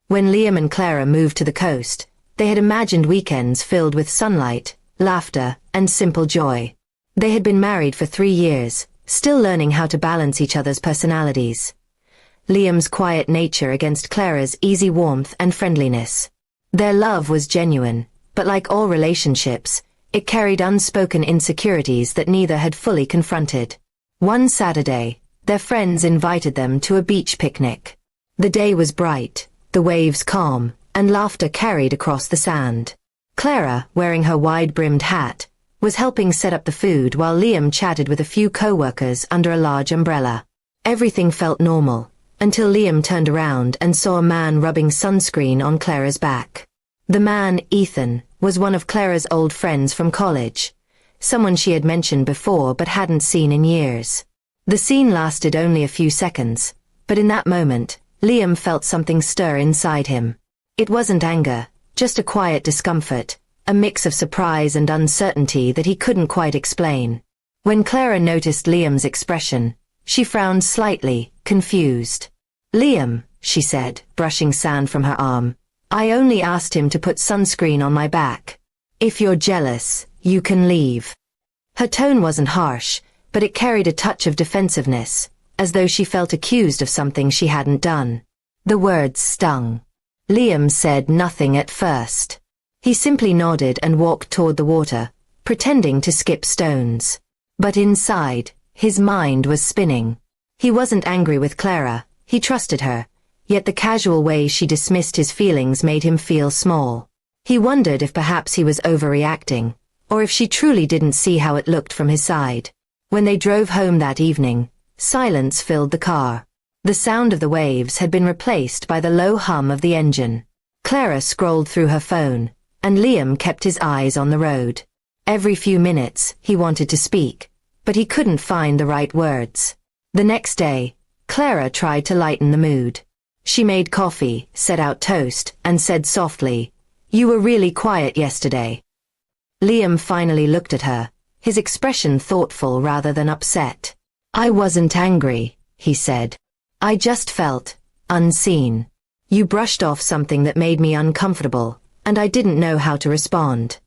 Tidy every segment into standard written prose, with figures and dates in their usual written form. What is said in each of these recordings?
When Liam and Clara moved to the coast, they had imagined weekends filled with sunlight, laughter, and simple joy. They had been married for 3 years, still learning how to balance each other's personalities. Liam's quiet nature against Clara's easy warmth and friendliness. Their love was genuine, but like all relationships, it carried unspoken insecurities that neither had fully confronted. One Saturday, their friends invited them to a beach picnic. The day was bright, the waves calm, and laughter carried across the sand. Clara, wearing her wide-brimmed hat, was helping set up the food while Liam chatted with a few co-workers under a large umbrella. Everything felt normal, until Liam turned around and saw a man rubbing sunscreen on Clara's back. The man, Ethan, was one of Clara's old friends from college, someone she had mentioned before but hadn't seen in years. The scene lasted only a few seconds, but in that moment, Liam felt something stir inside him. It wasn't anger, just a quiet discomfort, a mix of surprise and uncertainty that he couldn't quite explain. When Clara noticed Liam's expression, she frowned slightly, confused. "Liam," she said, brushing sand from her arm, "I only asked him to put sunscreen on my back. If you're jealous, you can leave." Her tone wasn't harsh, but it carried a touch of defensiveness, as though she felt accused of something she hadn't done. The words stung. Liam said nothing at first. He simply nodded and walked toward the water, pretending to skip stones. But inside, his mind was spinning. He wasn't angry with Clara, he trusted her, yet the casual way she dismissed his feelings made him feel small. He wondered if perhaps he was overreacting, or if she truly didn't see how it looked from his side. When they drove home that evening, silence filled the car. The sound of the waves had been replaced by the low hum of the engine. Clara scrolled through her phone, and Liam kept his eyes on the road. Every few minutes, he wanted to speak, but he couldn't find the right words. The next day, Clara tried to lighten the mood. She made coffee, set out toast, and said softly, "You were really quiet yesterday." Liam finally looked at her, his expression thoughtful rather than upset. "I wasn't angry," he said. "I just felt unseen. You brushed off something that made me uncomfortable, and I didn't know how to respond."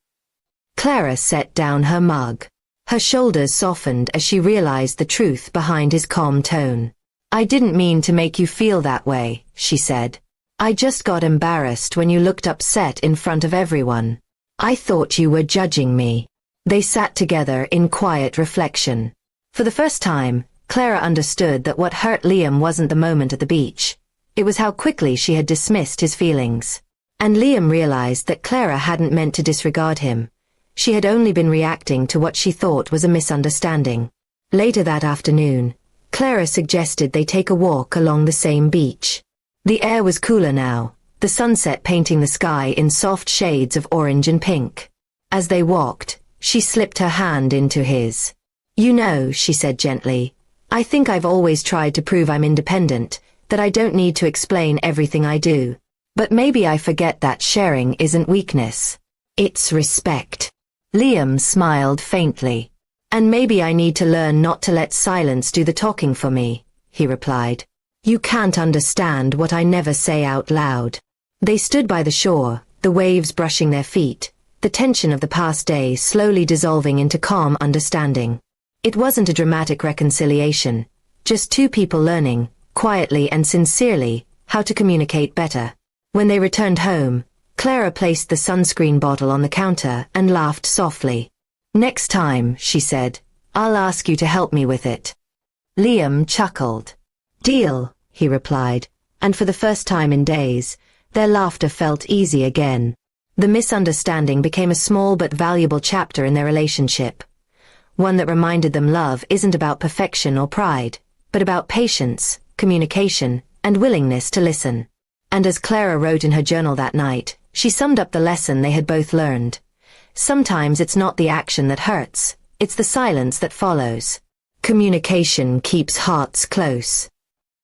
Clara set down her mug. Her shoulders softened as she realized the truth behind his calm tone. "I didn't mean to make you feel that way," she said. "I just got embarrassed when you looked upset in front of everyone. I thought you were judging me." They sat together in quiet reflection. For the first time, Clara understood that what hurt Liam wasn't the moment at the beach. It was how quickly she had dismissed his feelings. And Liam realized that Clara hadn't meant to disregard him. She had only been reacting to what she thought was a misunderstanding. Later that afternoon, Clara suggested they take a walk along the same beach. The air was cooler now, the sunset painting the sky in soft shades of orange and pink. As they walked, she slipped her hand into his. "You know," she said gently, "I think I've always tried to prove I'm independent, that I don't need to explain everything I do. But maybe I forget that sharing isn't weakness. It's respect." Liam smiled faintly. "And maybe I need to learn not to let silence do the talking for me," he replied. "You can't understand what I never say out loud." They stood by the shore, the waves brushing their feet, the tension of the past day slowly dissolving into calm understanding. It wasn't a dramatic reconciliation, just two people learning, quietly and sincerely, how to communicate better. When they returned home, Clara placed the sunscreen bottle on the counter and laughed softly. "Next time," she said, "I'll ask you to help me with it." Liam chuckled. "Deal," he replied, and for the first time in days, their laughter felt easy again. The misunderstanding became a small but valuable chapter in their relationship. One that reminded them love isn't about perfection or pride, but about patience, communication, and willingness to listen. And as Clara wrote in her journal that night, she summed up the lesson they had both learned. Sometimes it's not the action that hurts, it's the silence that follows. Communication keeps hearts close.